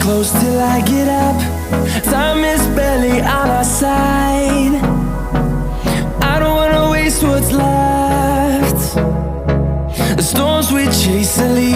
close till I get up. Time is barely on our side. I don't wanna waste what's left. The storms we chase are leaving